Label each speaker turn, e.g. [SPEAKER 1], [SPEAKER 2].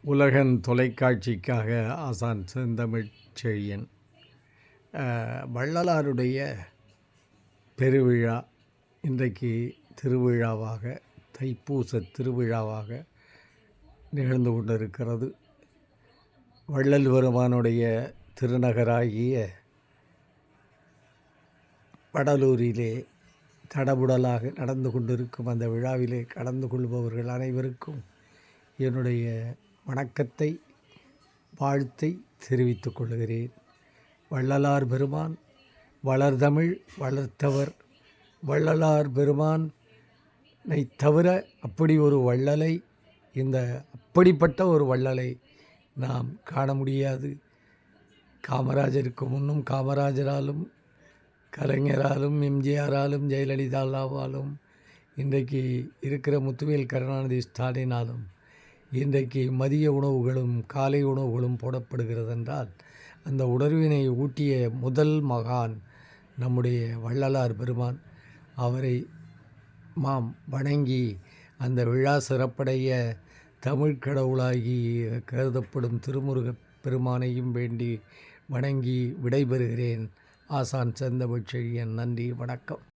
[SPEAKER 1] உலகன் தொலைக்காட்சிக்காக ஆசான் செந்தமிழ்ச் செழியன். வள்ளலாருடைய பெருவிழா இன்றைக்கு திருவிழாவாக, தைப்பூச திருவிழாவாக நிகழ்ந்து கொண்டிருக்கிறது. வள்ளல் பெருமானுடைய திருநகராகிய வடலூரிலே தடபுடலாக நடந்து கொண்டிருக்கும் அந்த விழாவிலே கலந்து கொள்பவர்கள் அனைவருக்கும் என்னுடைய வணக்கத்தை, வாழ்த்தை தெரிவித்துக் கொள்கிறேன். வள்ளலார் பெருமான் வளர்தமிழ் வளர்த்தவர். வள்ளலார் பெருமானை தவிர அப்படி ஒரு வள்ளலை, அப்படிப்பட்ட ஒரு வள்ளலை நாம் காண முடியாது. காமராஜருக்கு முன்னும் காமராஜராலும், கலைஞராலும், எம்ஜிஆராலும், ஜெயலலிதாவாலும், இன்றைக்கு இருக்கிற முத்துவேல் கருணாநிதி ஸ்டாலினாலும் இன்றைக்கு மதிய உணவுகளும் காலை உணவுகளும் போடப்படுகிறது என்றால், அந்த உணர்வினை ஊட்டிய முதல் மகான் நம்முடைய வள்ளலார் பெருமான். அவரை வணங்கி அந்த விழா சிறப்படைய தமிழ் கடவுளாகி கருதப்படும் திருமுருகப் பெருமானையும் வேண்டி வணங்கி விடைபெறுகிறேன். ஆசான் செந்தமிழ்ச் செழியன். நன்றி, வணக்கம்.